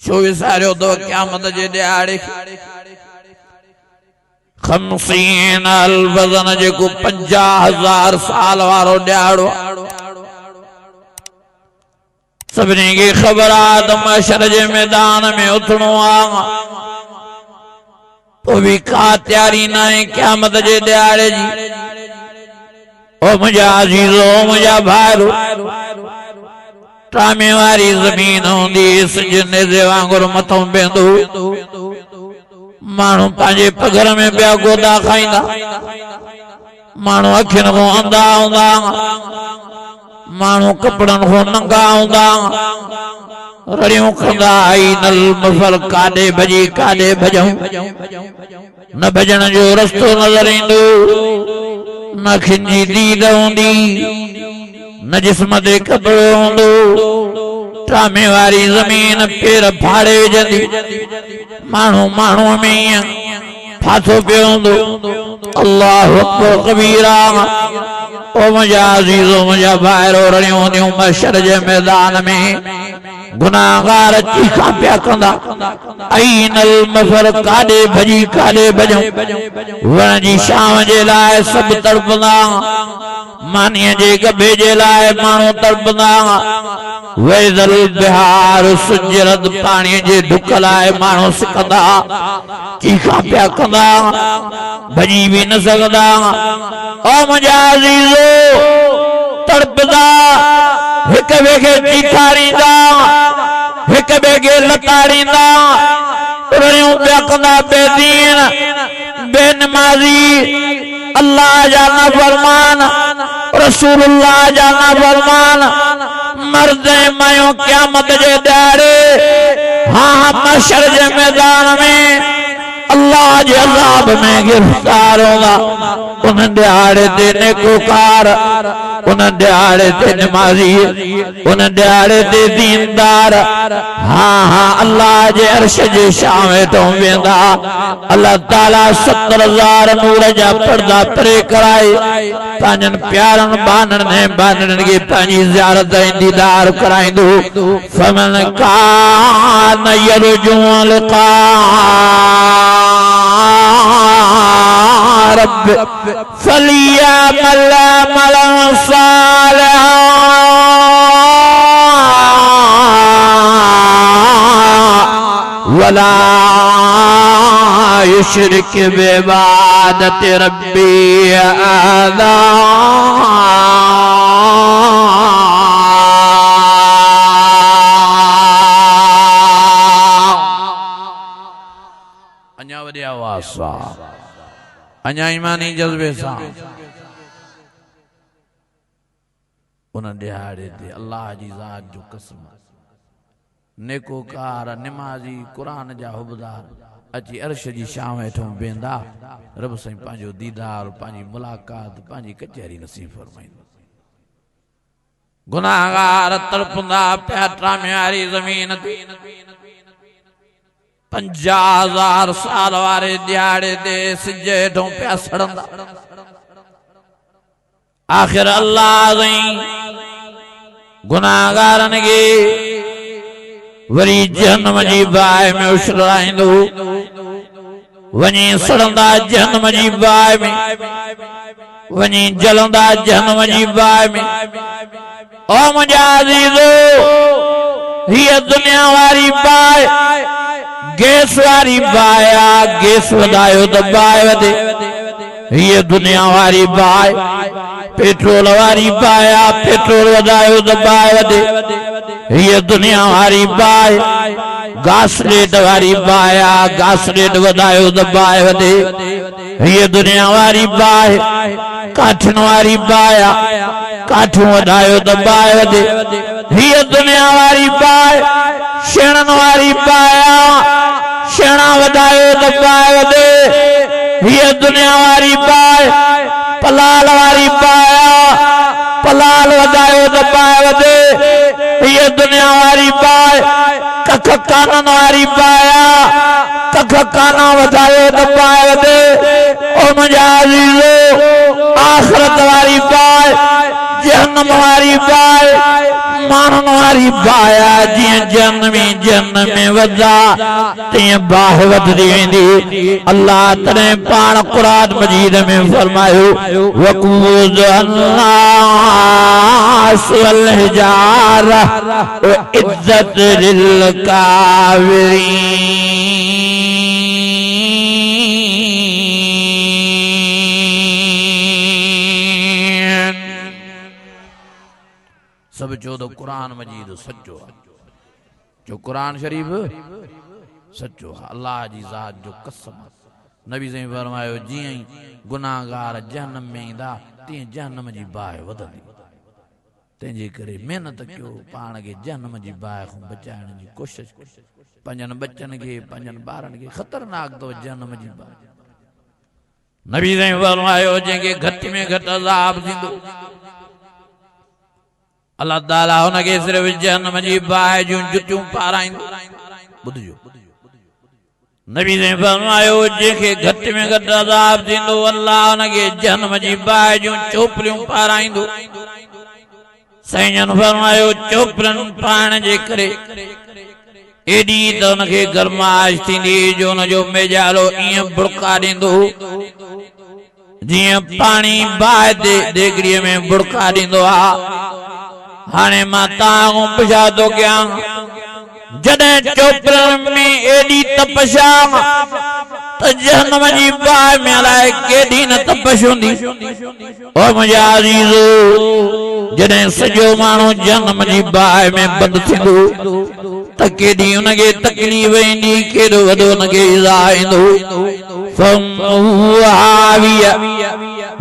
Show विसारियो तो क़यामत जे ॾियारे 50 अल्फ वज़न जेको 50,000 साल वारो ॾियारो सभिनी खे ख़बर आहे त महशर जे मैदान में उथणो आहे तो भी का तैयारी न आहे क़यामत जे ॾियारे जी। ओ मुंहिंजा अज़ीज़ो मुंहिंजा भाइरो टामे वारी ज़मीन हूंदी सिज नेज़े वांगुरु मथों वेंदो माण्हू पंहिंजे पघर में ॿिया गोदा खाईंदा माण्हू अखियुनि खां अंधा हूंदा माण्हू कपड़नि खां नंगा हूंदा रड़ियूं कंदा नल मुफल काॾे भॼी काॾे भॼूं न भॼण जो रस्तो नज़र ईंदो न खिंजी दीद हूंदी न जिस्म ते कपिड़ो हूंदो टामे वारी ज़मीन पेर फाड़े विझंदी माण्हू माण्हूअ में ईअं फाथो पियो हूंदो। अल्लाहु अकबर कबीरा। ओ मुंहिंजा अज़ीज़ो मुंहिंजा भाइरो रड़ियूं हूंदियूं महशर जे मैदान में गुनाहगार चीखा पिया कंदा ऐनल मफर काॾे भॼी काॾे भॼूं वण जी छांव जे लाइ सभु तड़पंदा मानीअ जे गभे जे लाइ माण्हू तड़पंदा वैज़ल बिहार सुजरत पाणीअ जे ढुक लाइ माण्हू सिकंदा चीखा पिया कंदा भॼी बि न सघंदा। ओ मुंहिंजा अज़ीज़ो तड़पंदा हिक ॿिए खे चीखारींदा हिक ॿिए खे लताड़ींदा रड़ियूं पिया कंदा बेदीन बेनमाज़ी अल्लाह जा नाफ़रमान रसूलुल्लाह जा नाफ़रमान मर्द ऐं मायूं क़यामत जे ॾियारे हाँ महशर जे मैदान में अल्लाह जे अज़ाब में गिरफ़्तार होगा। उन ॾियारे ते नेकोकार उन ॾियारे ते नमाज़ी उन ॾियारे ते दीनदार हाँ हाँ अल्लाह जे अर्श जे छांव हेठों वेंदा। अल्लाह ताला 70,000 नूर जा पर्दा परे कराए पंहिंजनि प्यारनि बाननि ऐं बाननि खे पंहिंजी ज़ियारत ऐं दीदार कराईंदो। फमन कान यरजू लिक़ा रब फलियअमल अमलन सालिहा वला युश्रिक बिइबादत रब्बी अहदा। अन्या वॾी आवाज़ सां अन्या ईमानी जज्बे सां उन ॾियारे ते अल्लाह जी ज़ात जो कसम नेकोकार निमाज़ी क़ुरान जा हुबदार अची अर्श जी छांव हेठों वेंदा रब साईं पंहिंजो दीदार पंहिंजी मुलाक़ात पंहिंजी कचहरी नसीब फरमाईंदो। गुनाहगार तड़पंदा पिया टामे वारी ज़मीन ते 50,000 साल वारे ॾियारे ते सिज हेठों पिया सड़ंदा। आखिर अल्लाह साईं गुनाहगारनि खे वरी जहन्नम जी बाहि में उछलाईंदो वञी सड़ंदा जहन्नम जी बाहि में वञी जलंदा जहन्नम जी बाहि में। ओ मुंहिंजा अज़ीज़ो हीअ दुनिया वारी बाहि गैस वारी बाहि आहे गैस वधायो त बाहि वधे। हीअ दुनिया वारी बाहि पेट्रोल वारी बाहि आहे पेट्रोल वधायो त बाहि वधे। हीअ दुनिया वारी बाहि घासलेट वारी बाहि आहे घासलेट वधायो त बाहि वधे। हीअ दुनिया वारी बाहि काठियुनि वारी बाहि आहे काठियूं वधायो त बाहि वधे। हीअ दुनिया वारी बाहि छेणनि वारी बाहि आहे छेणा वधायो त बाहि वधे। हीअ दुनिया वारी बाहि पलाल वारी बाहि आहे पलाल वधायो त बाहि वधे। हीअ दुनिया वारी बाहि कख काननि वारी बाहि आहे कख काना वधायो त बाहि वधे। ओ मुंहिंजा अज़ीज़ो आख़िरत वारी बाहि जहन्नम वारी बाहि मानन वारी बाया जियां जन्म में वदा तियां बाह वधदी वेंदी अल्लाह तने पाण कुरान मजीद में फरमायो वक़ूद अन्नास वल हिजारा व इज्जत लिल काविरीन सब जो तो कुरान मजीद सच्चो जो कुरान शरीफ सच्चो अल्लाह जी ज़ात जो कसम नबी से फरमायो जियां गुनाहगार जहन्नम में ईंदा तीअं जहन्नम जी बाहि वधंदी तंहिंजे करे महिनत कयो पाण खे जहन्नम जी बाहि खां बचाइण जी कोशिशि पंहिंजनि बच्चनि खे पंहिंजनि ॿारनि खे ख़तरनाक अथव जहन्नम जी बाहि नबी से फरमायो जंहिंखे घटि में घटि अज़ाब थींदो अल्लाह ताला हुनखे सिर्फ़ जहन्नम जी बाहि जूं जुतियूं पाराईंदो ॿुधजो नबी ने फरमायो जंहिंखे घटि में घटि अज़ाब थींदो अल्लाह हुनखे जहन्नम जी बाहि जूं चोपड़ियूं पाराईंदो साईं जन फरमायो चोपड़ियुनि पाइण जे करे एॾी त हुनखे गरमाश थींदी जो हुनजो मेजालो ईअं बुड़का ॾींदो जीअं पाणी बाहि ते देगड़ीअ में बुड़का ॾींदो आहे हाणे मां तव्हां खां पुछा थो कयां जॾहिं चोपड़ियुनि में एॾी तपशा त जहन्नम जी बाहि में अलाए केॾी न तपश हूंदी ओ मुंहिंजा अज़ीज़ो जॾहिं सॼो माण्हू जहन्नम जी बाहि में बंदि थींदो त केॾी हुनखे तकलीफ़ ईंदी केॾो वॾो हुनखे इज़ा ईंदो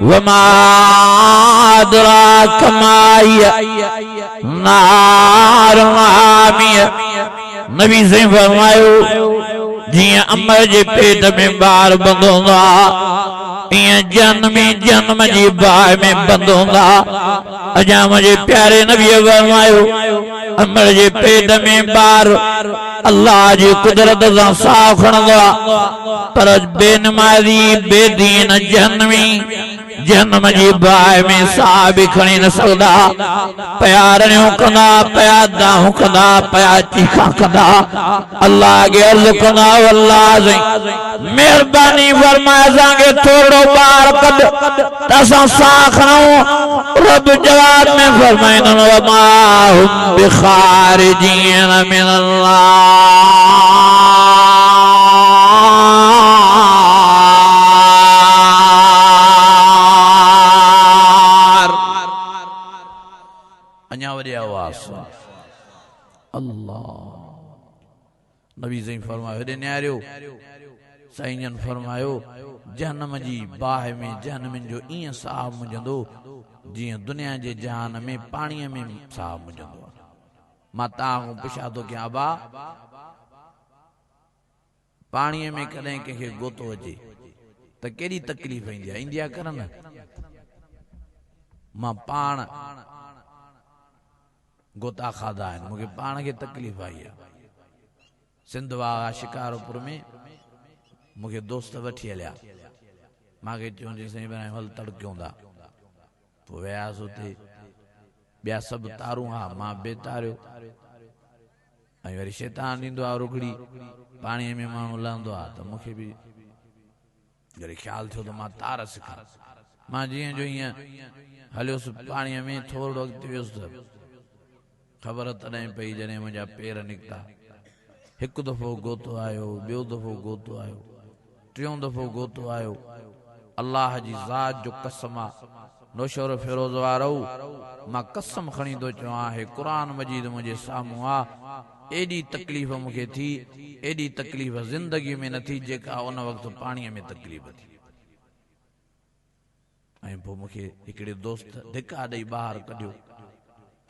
वमा अदराक मा हिय नारुन हामिय नबी से फरमायो जियां अमर जे पेट में ॿार बंदि हूंदा ईअं जन्म जी बाहि में बंदि हूंदा अञा मुंहिंजे प्यारे नबीअ फरमायो अमर जे पेट में ॿार अल्लाह जी कुदरत सां साह खणंदो आहे पर बेनमाज़ी बेदीन जहन्नम जी बाहि में साह बि खणी न सघंदा पया रड़ियूं कंदा पया दाहूं कंदा पया चीखा कंदा अल्लाह खे अर्ज़ु कंदा अल्लाह महिरबानी फरमाए असांखे थोरो ॿार कढ त असां साह खणूं रब जवाब में फरमाईंदो वमा हुम बिखारिजीन मिनन्नार अञा वरी आवाज़ अल्लाह नबी साईं फरमायो हेॾे निहारियो साईं जन फरमायो जहन्नम जी बाहि में जहन्नम जो ईअं साह मुंझंदो जीअं दुनिया जे जहान में पाणीअ में साह मुंझंदो मां तव्हां खां पुछां थो कयां अबा पाणीअ में कॾहिं कंहिंखे गोतो अचे त केॾी तकलीफ़ ईंदी आहे कर न मां पाण गोता खाधा आहिनि मूंखे पाण खे तकलीफ़ आई आहे सिंधवा शिकारपुर में मूंखे दोस्त वठी हलिया मूंखे चवंदी साईं बनाए हल तड़कियूं था पोइ वियासीं उते ॿिया सभु तारूं हा मां बेतारियो ऐं वरी शैतान ॾींदो आहे रुगड़ी पाणीअ में माण्हू लहंदो आहे त मूंखे बि वरी ख़्यालु थियो त मां तार सिखां मां जीअं जो हीअं हलियोसि पाणीअ में थोरो अॻिते वियुसि त ख़बर तॾहिं पई जॾहिं मुंहिंजा पेर निकिता हिकु दफ़ो गोतो आयो ॿियो दफ़ो गोतो आयो टियों दफ़ो गोतो आयो अल्लाह जी ज़ात जो कसम आहे नौशर फिरोज़ वारो मां कसम खणी थो चवां हे क़ुरान मजीद मुंहिंजे साम्हूं आहे एॾी तकलीफ़ मूंखे थी एॾी तकलीफ़ ज़िंदगी में न थी जेका उन वक़्तु पाणीअ में तकलीफ़ थी ऐं पोइ मूंखे हिकिड़े दोस्त धिका ॾेई ॿाहिरि कढियो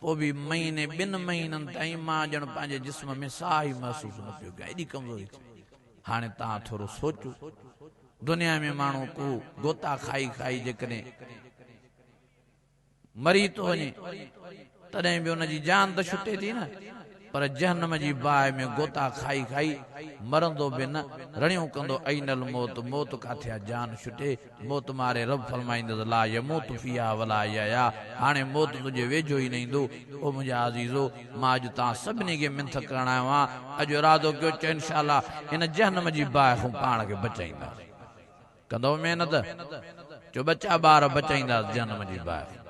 पोइ बि महीने ॿिनि महीननि ताईं मां ॼण पंहिंजे जिस्म में साह ई महसूसु न पियो कयां एॾी कमज़ोरी थी हाणे तव्हां थोरो सोचो दुनिया में माण्हू को गोता खाई खाई जेकॾहिं मरी थो वञे तॾहिं बि हुनजी जान त छुटे थी न पर जहन्नम जी बाहि में गोता खाई खाई मरंदो बि न रड़ियूं कंदो ऐनल मौत मौत काथे आहे जान छुटे मौत मारे रब फरमाईंदो ला यमूत फिहा वला यया हाणे मौत तुंहिंजे वेझो ई न ईंदो ओ मुंहिंजा अज़ीज़ो मां अॼु तव्हां सभिनी खे मिंथ करण आयो आहियां अॼु इरादो कयो चयो इंशाअल्लाह इन जहन्नम जी बाहि खां पाण खे बचाईंदासीं कंदो महिनत चो बचा ॿार बचाईंदासीं जहन्नम जी बाहि